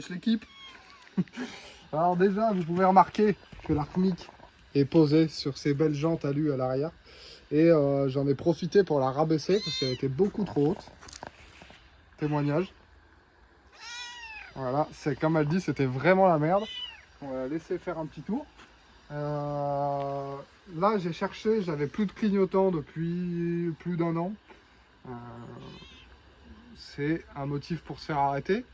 wesh l'équipe. Alors déjà, vous pouvez remarquer que l'Arcmic est posée sur ces belles jantes alu à l'arrière. Et j'en ai profité pour la rabaisser parce qu'elle était beaucoup trop haute. Témoignage. Voilà, c'est comme elle dit, c'était vraiment la merde. On va la laisser faire un petit tour. Là, j'ai cherché, j'avais plus de clignotant depuis plus d'1 an. C'est un motif pour se faire arrêter.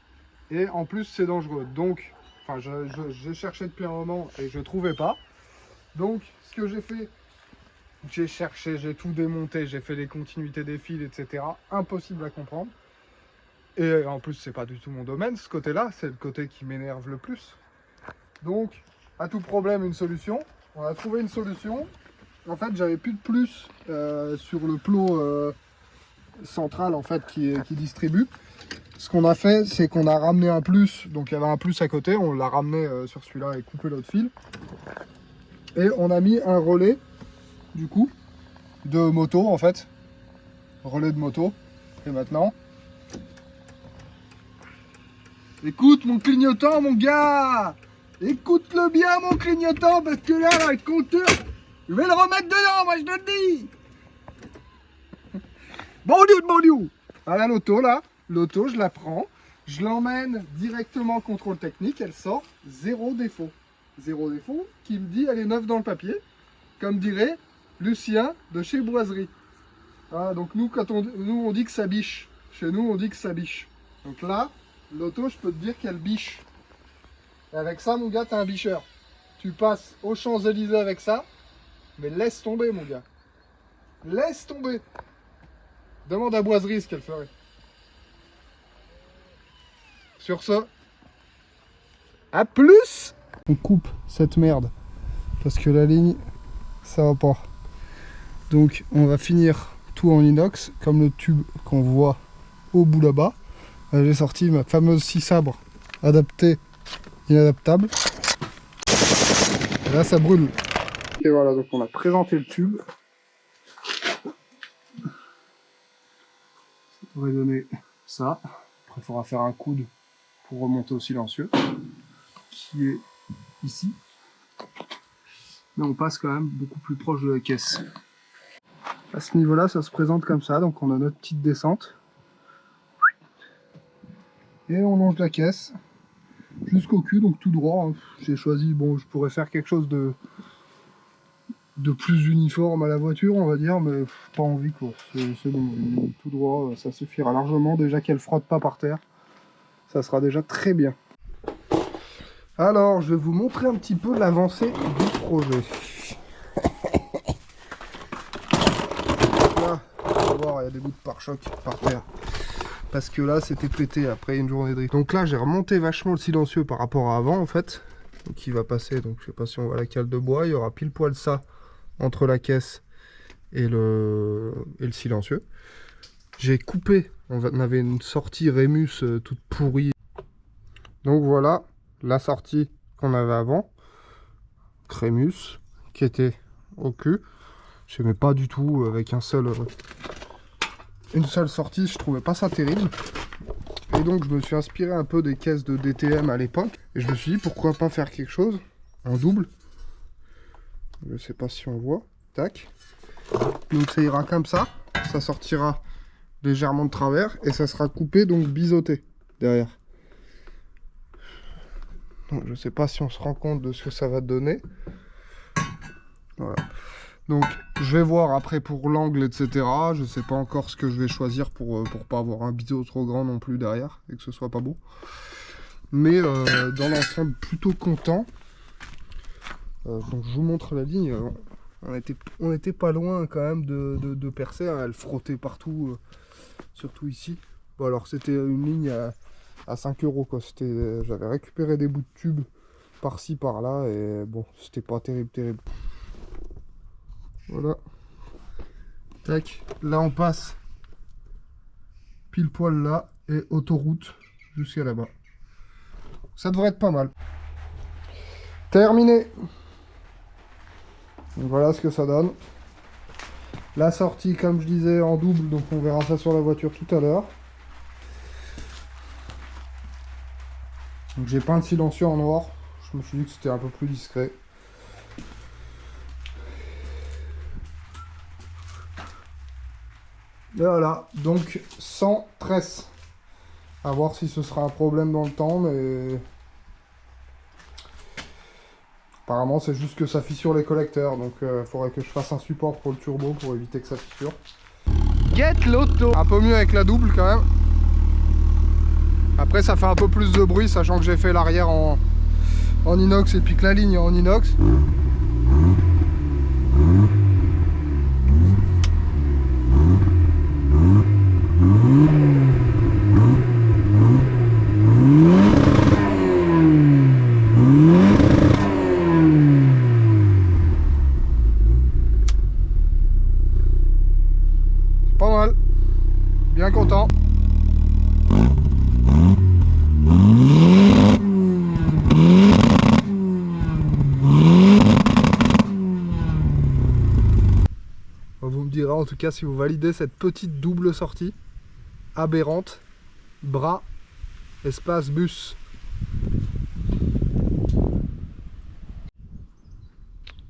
Et en plus, c'est dangereux. Donc, enfin, j'ai cherché depuis un moment et je trouvais pas. Donc, ce que j'ai fait, j'ai cherché, j'ai tout démonté, j'ai fait les continuités des fils, etc. Impossible à comprendre. Et en plus, c'est pas du tout mon domaine, ce côté-là, c'est le côté qui m'énerve le plus. Donc, à tout problème, une solution. On a trouvé une solution. En fait, j'avais plus de plus sur le plot central en fait qui distribue. Ce qu'on a fait, c'est qu'on a ramené un plus. Donc, il y avait un plus à côté. On l'a ramené sur celui-là et coupé l'autre fil. Et on a mis un relais, du coup, de moto en fait. Relais de moto. Et maintenant... Écoute mon clignotant, mon gars! Écoute-le bien, mon clignotant, parce que là, le compteur, je vais le remettre dedans, moi, je te le dis! Bon Dieu! Voilà l'auto, là. L'auto, je la prends. Je l'emmène directement contrôle technique. Elle sort zéro défaut. Zéro défaut, qui me dit, elle est neuve dans le papier. Comme dirait Lucien de chez Boiserie. Voilà, donc nous, on dit que ça biche. Chez nous, on dit que ça biche. Donc là, l'auto, je peux te dire qu'elle biche. Et avec ça, mon gars, t'es un bicheur. Tu passes aux Champs-Élysées avec ça, mais laisse tomber, mon gars. Laisse tomber. Demande à Boiserie ce qu'elle ferait. Sur ce, à plus. On coupe cette merde, parce que la ligne, ça va pas. Donc, on va finir tout en inox, comme le tube qu'on voit au bout là-bas. J'ai sorti ma fameuse scie sabre adaptée, inadaptable. Et là, ça brûle. Et voilà, donc on a présenté le tube. Ça devrait donner ça. Après, il faudra faire un coude pour remonter au silencieux, qui est ici. Mais on passe quand même beaucoup plus proche de la caisse. À ce niveau-là, ça se présente comme ça. Donc on a notre petite descente. Et on longe la caisse jusqu'au cul, donc tout droit. J'ai choisi, bon, je pourrais faire quelque chose de plus uniforme à la voiture, on va dire, mais pas envie quoi. C'est bon, tout droit, ça suffira largement. Déjà qu'elle frotte pas par terre, ça sera déjà très bien. Alors, je vais vous montrer un petit peu l'avancée du projet. Là, on va voir, il y a des bouts de pare-choc par terre. Parce que là, c'était pété après une journée de riz. Donc là, j'ai remonté vachement le silencieux par rapport à avant, en fait. Donc il va passer, donc je sais pas si on voit la cale de bois. Il y aura pile poil ça entre la caisse et le silencieux. J'ai coupé, on avait une sortie Rémus toute pourrie. Donc voilà, la sortie qu'on avait avant. Rémus, qui était au cul. Je n'aimais pas du tout avec une seule sortie, je trouvais pas ça terrible. Et donc je me suis inspiré un peu des caisses de DTM à l'époque. Et je me suis dit pourquoi pas faire quelque chose en double. Je sais pas si on voit. Tac. Donc ça ira comme ça. Ça sortira légèrement de travers. Et ça sera coupé, donc biseauté derrière. Donc je sais pas si on se rend compte de ce que ça va donner. Voilà. Donc je vais voir après pour l'angle, etc. Je sais pas encore ce que je vais choisir pour pas avoir un biseau trop grand non plus derrière et que ce soit pas beau. Mais dans l'ensemble, plutôt content. Donc je vous montre la ligne. On était pas loin quand même de percer. Hein. Elle frottait partout, surtout ici. Bon alors c'était une ligne à 5 € quoi. J'avais récupéré des bouts de tube par-ci par-là et bon c'était pas terrible. Voilà. Tac. Là on passe pile poil là et autoroute jusqu'à là-bas. Ça devrait être pas mal. Terminé. Donc voilà ce que ça donne. La sortie comme je disais en double, donc on verra ça sur la voiture tout à l'heure. Donc j'ai peint le silencieux en noir. Je me suis dit que c'était un peu plus discret. Et voilà, donc sans tresse. À voir si ce sera un problème dans le temps, mais apparemment c'est juste que ça fissure les collecteurs, donc il faudrait que je fasse un support pour le turbo pour éviter que ça fissure. Get l'auto! Un peu mieux avec la double quand même. Après ça fait un peu plus de bruit, sachant que j'ai fait l'arrière en inox et puis que la ligne est en inox. Pas mal, bien content. Vous me direz en tout cas si vous validez cette petite double sortie aberrante, bras, espace, bus.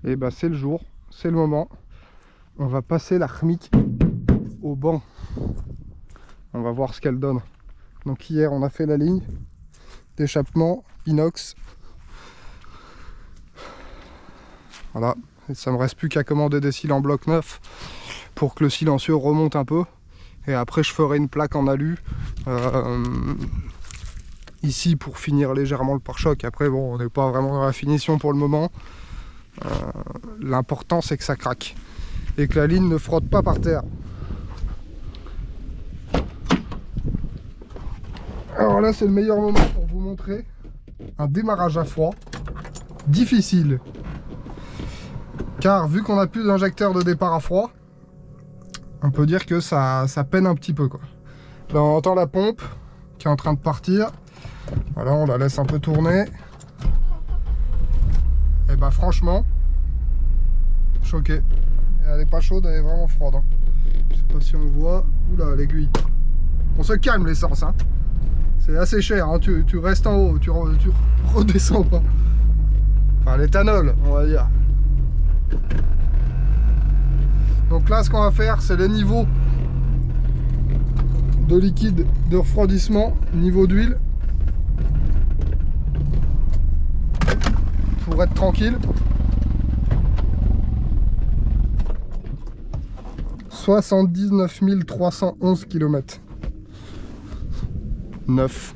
Et bah c'est le jour, c'est le moment. On va passer la Khmik au banc. On va voir ce qu'elle donne. Donc hier on a fait la ligne d'échappement inox. Voilà, et ça me reste plus qu'à commander des cils en bloc neuf pour que le silencieux remonte un peu. Et après je ferai une plaque en alu ici pour finir légèrement le pare-choc. Après bon, on n'est pas vraiment dans la finition pour le moment. L'important c'est que ça craque et que la ligne ne frotte pas par terre. Alors là c'est le meilleur moment pour vous montrer un démarrage à froid difficile, car vu qu'on n'a plus d'injecteur de départ à froid, on peut dire que ça peine un petit peu quoi. Là on entend la pompe qui est en train de partir. Voilà, on la laisse un peu tourner. Et bah franchement, choqué. Elle est pas chaude, elle est vraiment froide. Hein. Je sais pas si on voit. Oula, l'aiguille. On se calme l'essence. Hein. C'est assez cher. Hein. Tu restes en haut, tu redescends pas. Enfin, l'éthanol, on va dire. Donc là, ce qu'on va faire, c'est le niveau de liquide de refroidissement, niveau d'huile. Pour être tranquille. 79 311 km. 9.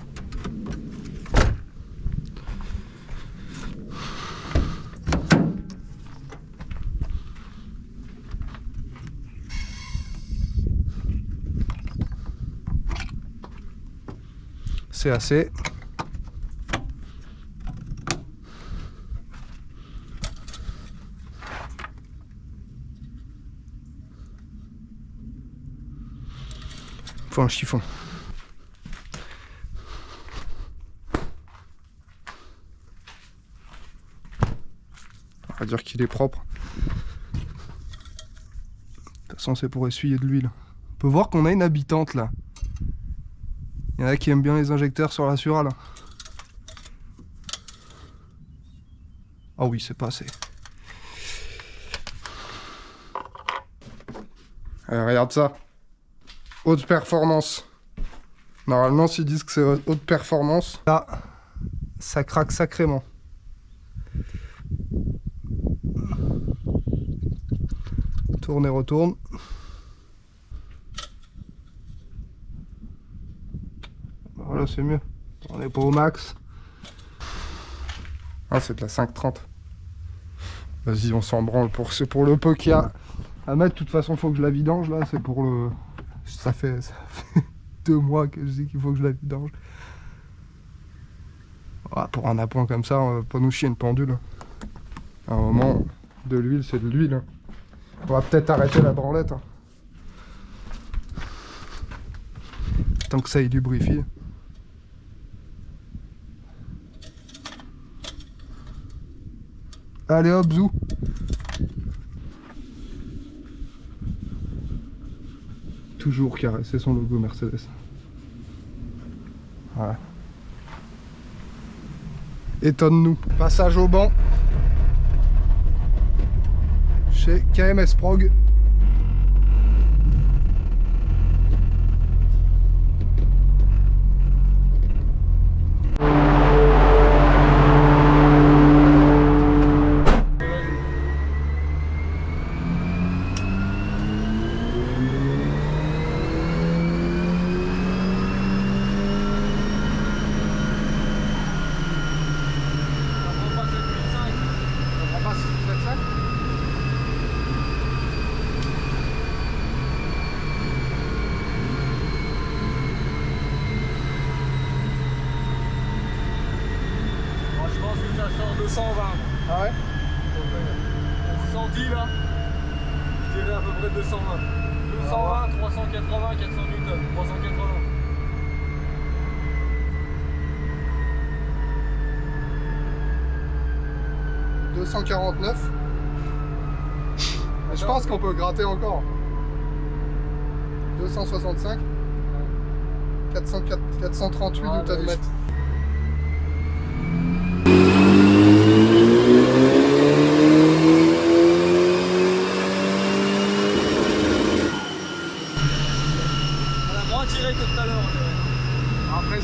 C'est assez. Faut un chiffon. On va dire qu'il est propre. De toute façon, c'est pour essuyer de l'huile. On peut voir qu'on a une habitante là. Il y en a qui aiment bien les injecteurs sur la Surale. Ah oui, c'est pas assez. Regarde ça. Haute performance. Normalement, s'ils disent que c'est haute performance, là, ça craque sacrément. Tourne et retourne. Voilà, c'est mieux. On n'est pas au max. Ah, c'est de la 530. Vas-y, on s'en branle. C'est pour le peu qu'il y a à mettre. De toute façon, il faut que je la vidange là. C'est pour le. Ça fait 2 mois que je dis qu'il faut que je la vidange. Ah, pour un appoint comme ça, on va pas nous chier une pendule. À un moment, de l'huile, c'est de l'huile. Hein. On va peut-être arrêter la branlette. Hein. Tant que ça y lubrifie. Allez hop, zou. Toujours carré, c'est son logo Mercedes. Voilà. Étonne-nous. Passage au banc. Chez KMS Prog. Je pense que ça sort 220. Ah ouais? Pour 110 là, je dirais à peu près 220. 220, 380, 400 newtons. 380. « 249. Mais je pense qu'on peut gratter encore. 265. 438 Nm. Que tout à l'heure. Après,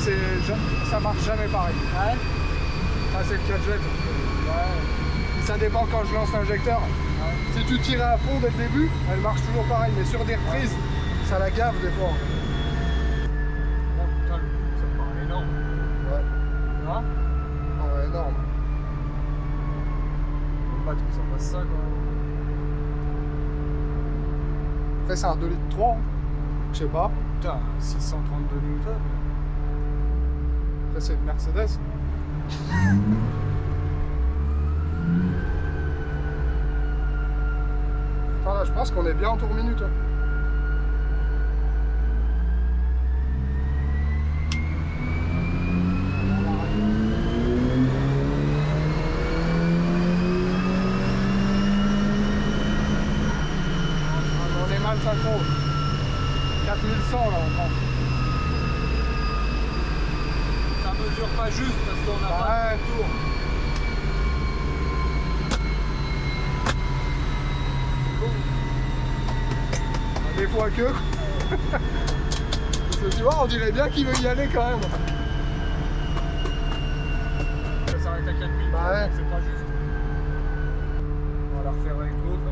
ça marche jamais pareil. Ouais. Ça, c'est le 4 jet. Ouais. Ça dépend quand je lance l'injecteur. Ouais. Si tu tirais à fond dès le début, elle marche toujours pareil. Mais sur des reprises, ça la gave des fois. Oh putain, le coup, ça me paraît énorme. Ouais. Hein? Ah ouais, énorme. Faut pas que ça fasse ça, quoi. Après, c'est un 2 litres 3. Hein. Je sais pas. Putain, 632 newtons. Après, c'est une Mercedes. Voilà, je pense qu'on est bien en tour minute. Hein. On est mal synchro. 4100 là on prend. Ça mesure pas juste parce qu'on a pas de tour. Des fois que. Parce que tu vois, on dirait bien qu'il veut y aller quand même. Ça s'arrête à 4000, bah ouais. C'est pas juste. On va la refaire avec l'autre.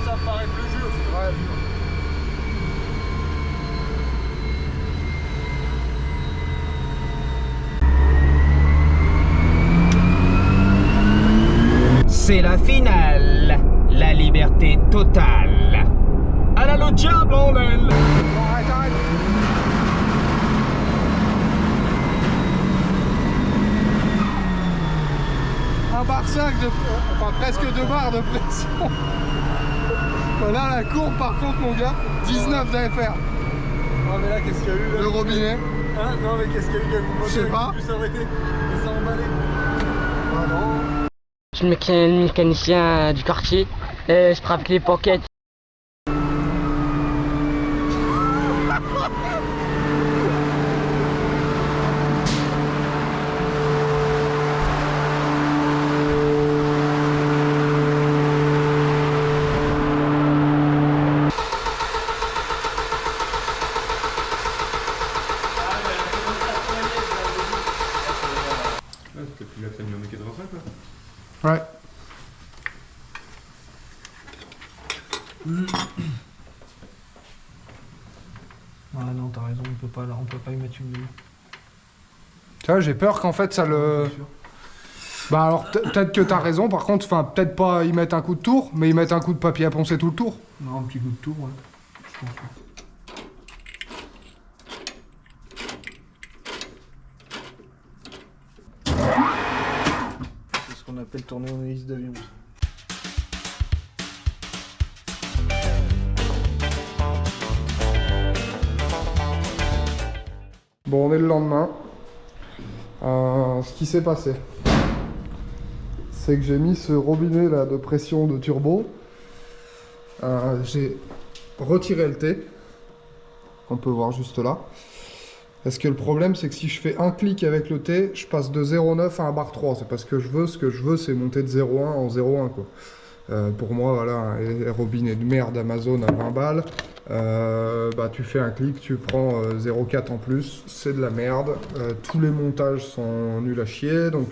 Ça me paraît plus juste. Ouais. C'est la finale, la liberté totale. Elle a le diable en elle. Bon, arrête. Un bar 5 de... Enfin presque 2 bars de pression. Voilà la courbe par contre mon gars, 19 d'AFR. Ah mais là qu'est-ce qu'il y a eu là? Le robinet. Hein? Non mais qu'est-ce qu'il y a eu? Je sais pas. Plus arrêté. Et ça emballé. Ah non. Je suis le mécanicien du quartier. Je travaille avec les pockets. T'as plus la famille en 85 là? Ouais. Ah non, t'as raison, on peut pas y mettre une nuit. Tu vois, j'ai peur qu'en fait ça le... Bah alors peut-être que t'as raison, par contre, enfin peut-être pas y mettre un coup de tour, mais y mettre un coup de papier à poncer tout le tour. Non, un petit coup de tour, ouais. Je pense. qu'on appelle tourner en hélice d'avion. Bon, on est le lendemain. Ce qui s'est passé, c'est que j'ai mis ce robinet là de pression de turbo. J'ai retiré le T, qu'on peut voir juste là. Parce que le problème, c'est que si je fais un clic avec le T, je passe de 0,9 à un bar 3. C'est parce que je veux, ce que je veux, c'est monter de 0,1 en 0,1 quoi. Pour moi, voilà, un robinet de merde Amazon à 20 balles. Bah, tu fais un clic, tu prends 0,4 en plus, c'est de la merde. Tous les montages sont nuls à chier. Donc,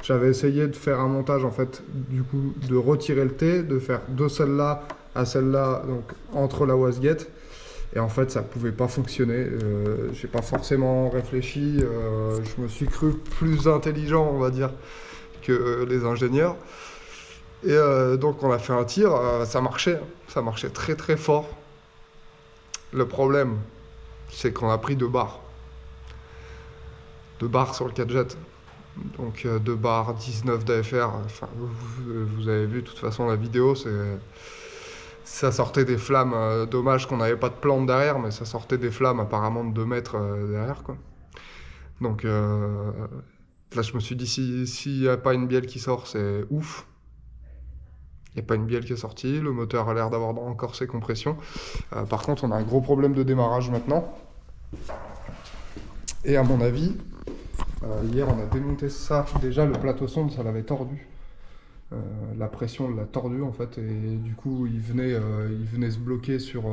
j'avais essayé de faire un montage, en fait, du coup, de retirer le T, de faire de celle-là à celle-là, donc entre la wastegate. Et en fait, ça pouvait pas fonctionner. J'ai pas forcément réfléchi. Je me suis cru plus intelligent, on va dire, que les ingénieurs. Et donc, on a fait un tir. Ça marchait très très fort. Le problème, c'est qu'on a pris 2 barres. 2 barres sur le 4 jet. Donc 2 barres, 19 d'AFR. Enfin, vous avez vu de toute façon la vidéo, ça sortait des flammes. Dommage qu'on n'avait pas de plante derrière, mais ça sortait des flammes apparemment de 2 mètres derrière, quoi. Donc là, je me suis dit, s'il n'y a pas une bielle qui sort, c'est ouf. Il n'y a pas une bielle qui est sortie, le moteur a l'air d'avoir encore ses compressions. Par contre, on a un gros problème de démarrage maintenant. Et à mon avis, hier on a démonté ça. Déjà, le plateau sonde, ça l'avait tordu. La pression l'a tordu en fait. Et du coup, il venait se bloquer sur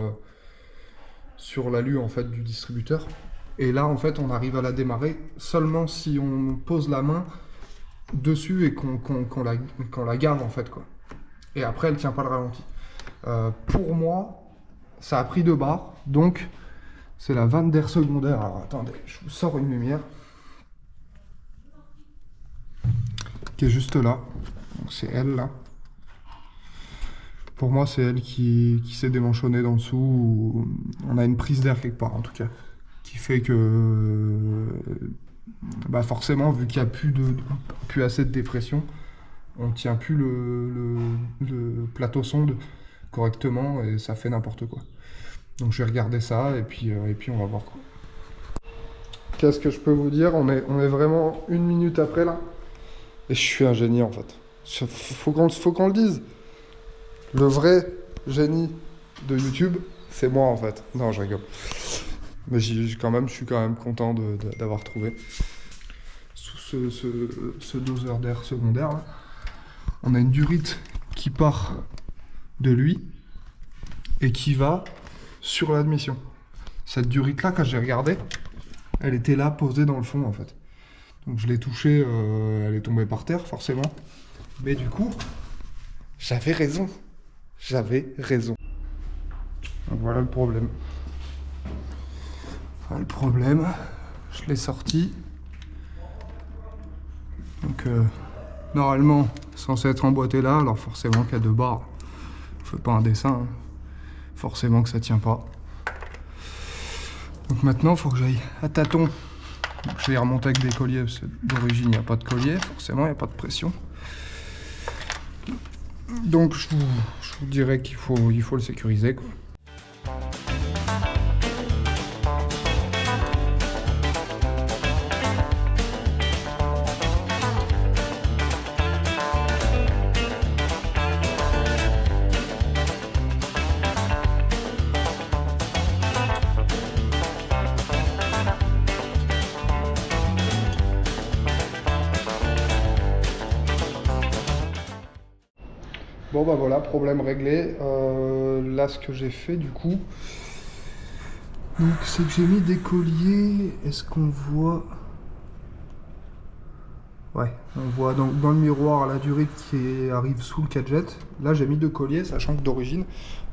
l'alu en fait, du distributeur. Et là, en fait, on arrive à la démarrer seulement si on pose la main dessus et qu'on la garde en fait, quoi. Et après, elle tient pas le ralenti. Pour moi, ça a pris 2 barres, donc c'est la vanne d'air secondaire. Alors attendez, je vous sors une lumière qui est juste là. C'est elle là. Pour moi, c'est elle qui s'est démanchonnée dans le dessous. On a une prise d'air quelque part en tout cas, qui fait que bah forcément, vu qu'il n'y a plus assez de dépression, on tient plus le plateau sonde correctement et ça fait n'importe quoi. Donc je vais regarder ça et puis on va voir quoi. Qu'est-ce que je peux vous dire, on est vraiment 1 minute après là. Et je suis un génie en fait. Faut qu'on le dise. Le vrai génie de YouTube, c'est moi en fait. Non, je rigole. Mais je suis quand même content d'avoir trouvé. Sous ce doseur d'air secondaire là. On a une durite qui part de lui et qui va sur l'admission. Cette durite là, quand j'ai regardé, elle était là posée dans le fond en fait. Donc je l'ai touchée, elle est tombée par terre forcément. Mais du coup, j'avais raison. Donc voilà le problème. Voilà le problème, je l'ai sorti. Donc normalement, censé être emboîté là, alors forcément qu'il y a 2 barres. Je fais pas un dessin, hein. Forcément que ça tient pas. Donc maintenant, il faut que j'aille à tâtons. Donc, je vais y remonter avec des colliers, parce que d'origine, il n'y a pas de collier, forcément, il n'y a pas de pression. Donc je vous dirais qu'il faut le sécuriser, quoi. Bon bah voilà, problème réglé. Là ce que j'ai fait du coup, c'est que j'ai mis des colliers. Est-ce qu'on voit? Ouais, on voit dans le miroir la durite qui arrive sous le 4 jet. Là j'ai mis 2 colliers, sachant que d'origine,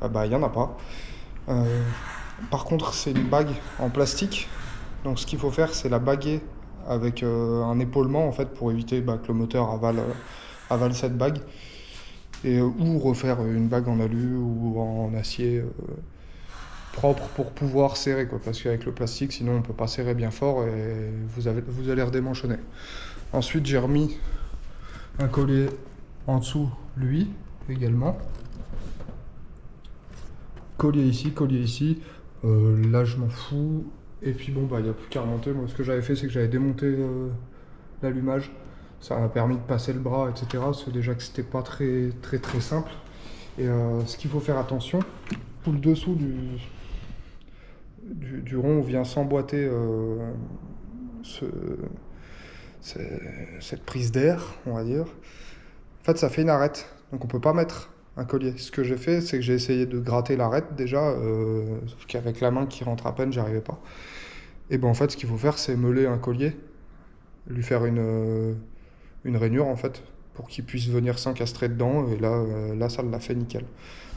bah il n'y en a pas. Par contre c'est une bague en plastique. Donc ce qu'il faut faire, c'est la baguer avec un épaulement en fait, pour éviter que le moteur avale cette bague. Ou refaire une bague en alu ou en acier propre pour pouvoir serrer, quoi, parce qu'avec le plastique sinon on peut pas serrer bien fort et vous allez redémanchonner. Ensuite j'ai remis un collier en dessous, lui également. Collier ici. Là je m'en fous. Et puis bon bah il n'y a plus qu'à remonter. Moi ce que j'avais fait c'est que j'avais démonté l'allumage. Ça m'a permis de passer le bras, etc. C'est déjà que c'était pas très simple. Et ce qu'il faut faire attention, tout le dessous du rond vient s'emboîter cette prise d'air, on va dire. En fait ça fait une arête, donc on peut pas mettre un collier. Ce que j'ai fait, c'est que j'ai essayé de gratter l'arête déjà, sauf qu'avec la main qui rentre à peine, j'y arrivais pas. Et ben en fait, ce qu'il faut faire, c'est meuler un collier, lui faire une rainure en fait, pour qu'il puisse venir s'encastrer dedans. Et là, ça l'a fait nickel.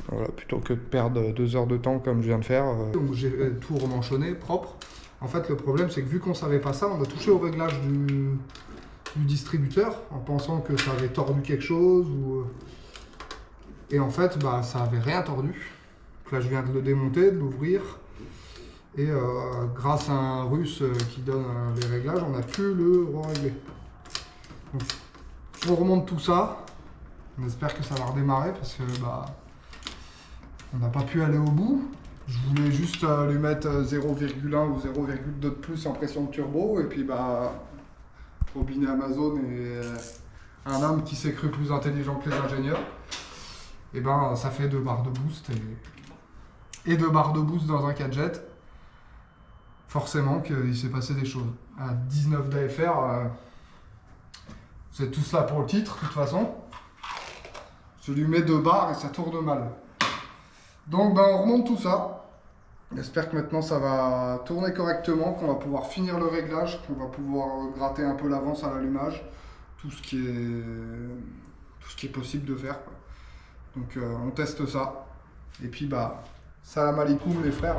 Donc, voilà, plutôt que de perdre 2 heures de temps comme je viens de faire. Donc j'ai tout remanchonné, propre. En fait, le problème, c'est que vu qu'on savait pas ça, on a touché au réglage du distributeur en pensant que ça avait tordu quelque chose ou. Et en fait, bah, ça avait rien tordu. Donc là, je viens de le démonter, de l'ouvrir. Et grâce à un russe qui donne les réglages, on a pu le régler. Donc, on remonte tout ça. On espère que ça va redémarrer parce que bah, on n'a pas pu aller au bout. Je voulais juste lui mettre 0,1 ou 0,2 de plus en pression de turbo. Et puis, bah, robinet Amazon et un homme qui s'est cru plus intelligent que les ingénieurs. Et ben ça fait 2 barres de boost et 2 barres de boost dans un 4 jet. Forcément qu'il s'est passé des choses. À 19 d'AFR, vous êtes tous là pour le titre, de toute façon. Je lui mets 2 barres et ça tourne mal. Donc ben, on remonte tout ça. J'espère que maintenant ça va tourner correctement, qu'on va pouvoir finir le réglage, qu'on va pouvoir gratter un peu l'avance à l'allumage. Tout ce qui est possible de faire, quoi. Donc on teste ça. Et puis bah, salam alaikum les frères.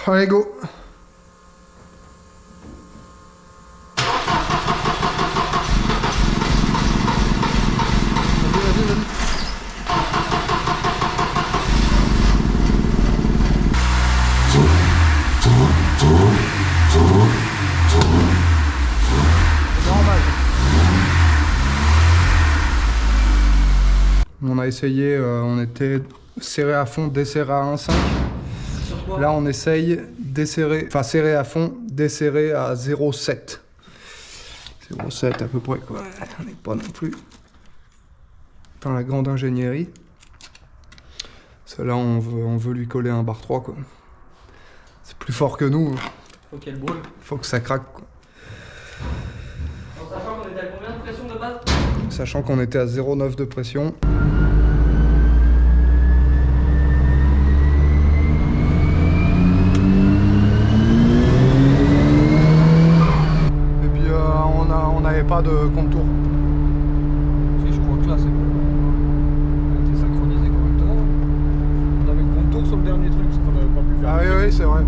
Allez, go! On a essayé, on était serré à fond, desserré à 1,5. Là, on essaye desserrer, enfin serrer à fond, desserrer à 0,7. 0,7 à peu près, quoi. On n'est pas non plus dans la grande ingénierie. Celle-là, on veut lui coller un bar 3, quoi. C'est plus fort que nous. Faut qu'elle brûle. Faut que ça craque, quoi. En sachant qu'on était à combien de pression de base? Sachant qu'on était à 0,9 de pression. Pas de contour. Si, je crois que là c'est bon. On a été synchronisé correctement. On avait le contour sur le dernier truc, ce qu'on n'avait pas pu faire. Ah oui, oui, c'est vrai.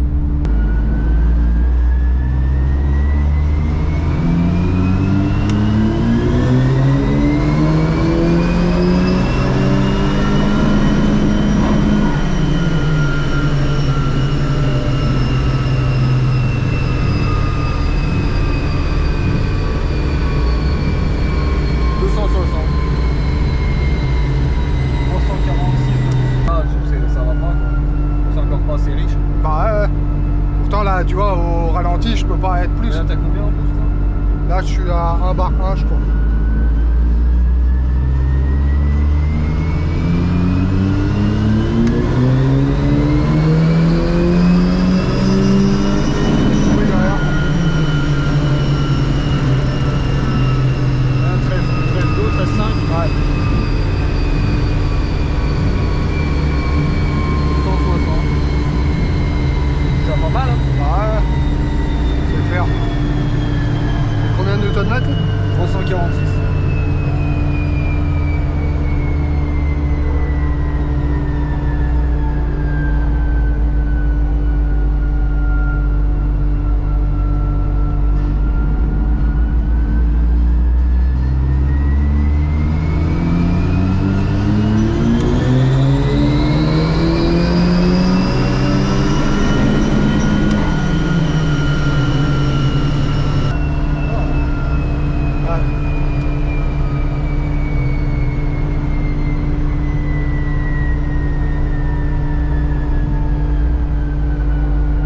t'as combien en boost là? Là, je suis à 1 bar 1, je crois. Oui, derrière. 13 2, 13 5. Ouais. 160. C'est pas mal, hein? Ouais. C'est clair. Combien de Newton-mètres? 346.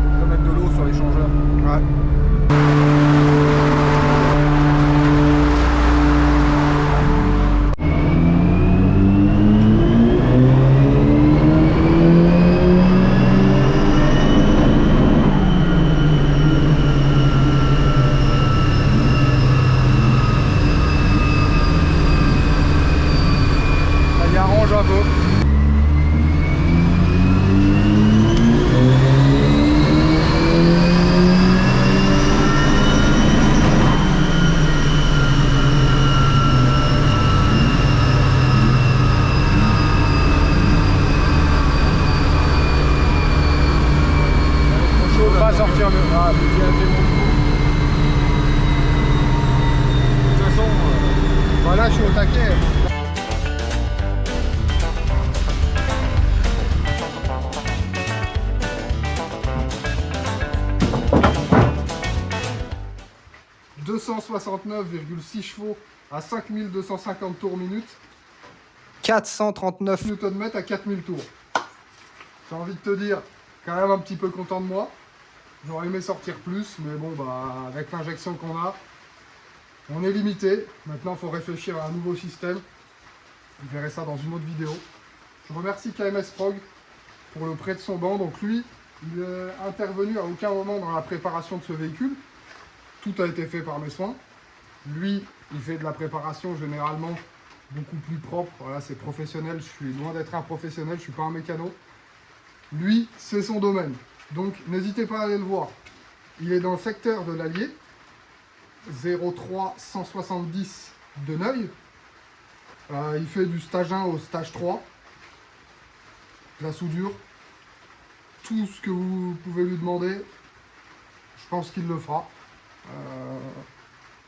Je vais mettre de l'eau sur l'échangeur. Ouais. Ça y arrange un peu. Je peux pas sortir le. Ah, De toute façon, voilà, je suis au taquet. « 269,6 chevaux à 5250 tours minute, 439 Nm à 4000 tours. J'ai envie de te dire, quand même un petit peu content de moi. J'aurais aimé sortir plus, mais bon, bah, avec l'injection qu'on a, on est limité. Maintenant, il faut réfléchir à un nouveau système. Vous verrez ça dans une autre vidéo. Je remercie KMS Prog pour le prêt de son banc. Donc lui, il est intervenu à aucun moment dans la préparation de ce véhicule. Tout a été fait par mes soins. Lui, il fait de la préparation généralement beaucoup plus propre. Voilà, c'est professionnel. Je suis loin d'être un professionnel. Je ne suis pas un mécano. Lui, c'est son domaine. Donc, n'hésitez pas à aller le voir. Il est dans le secteur de l'Allier, 03 170 de Neuil. Il fait du stage 1 au stage 3. La soudure. Tout ce que vous pouvez lui demander, je pense qu'il le fera.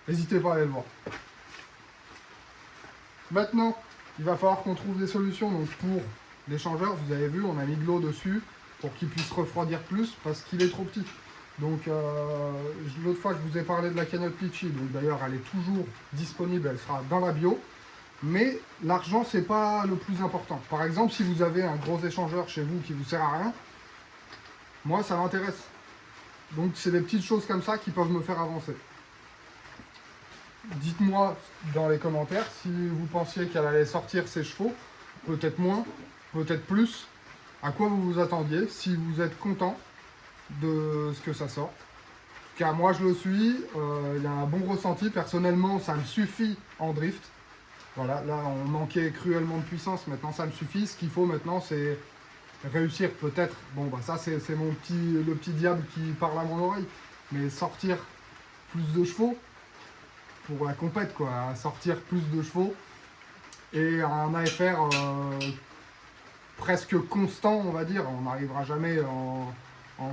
N'hésitez pas à aller le voir. Maintenant, il va falloir qu'on trouve des solutions. Donc pour l'échangeur, vous avez vu, on a mis de l'eau dessus pour qu'il puisse refroidir plus parce qu'il est trop petit. Donc l'autre fois, je vous ai parlé de la cagnotte Litchi. Donc d'ailleurs, elle est toujours disponible, elle sera dans la bio. Mais l'argent, c'est pas le plus important. Par exemple, si vous avez un gros échangeur chez vous qui vous sert à rien, moi, ça m'intéresse. Donc c'est des petites choses comme ça qui peuvent me faire avancer. Dites-moi dans les commentaires si vous pensiez qu'elle allait sortir ses chevaux, peut-être moins, peut-être plus, à quoi vous vous attendiez, si vous êtes content de ce que ça sort. Car moi je le suis, il y a un bon ressenti, personnellement ça me suffit en drift. Voilà, là on manquait cruellement de puissance, maintenant ça me suffit. Ce qu'il faut maintenant c'est réussir peut-être, bon bah ça c'est le petit diable qui parle à mon oreille, mais sortir plus de chevaux pour la compète quoi, sortir plus de chevaux et un AFR presque constant on va dire, on n'arrivera jamais en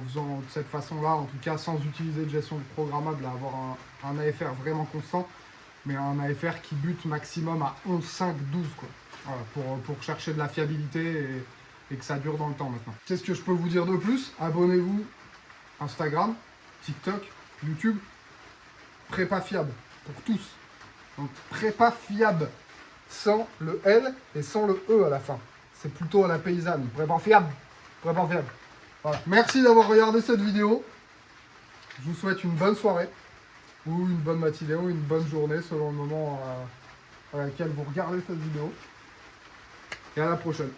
faisant de cette façon là, en tout cas sans utiliser de gestion programmable à avoir un AFR vraiment constant, mais un AFR qui bute maximum à 11, 5, 12 quoi, voilà, pour chercher de la fiabilité et que ça dure dans le temps maintenant. Qu'est-ce que je peux vous dire de plus? Abonnez-vous Instagram, TikTok, YouTube, Prépa Fiable pour tous. Donc Prépa Fiable sans le L et sans le E à la fin. C'est plutôt à la paysanne. Prépa Fiable. Prépa Fiable. Voilà. Merci d'avoir regardé cette vidéo. Je vous souhaite une bonne soirée. ou une bonne matinée ou une bonne journée selon le moment à laquelle vous regardez cette vidéo. Et à la prochaine.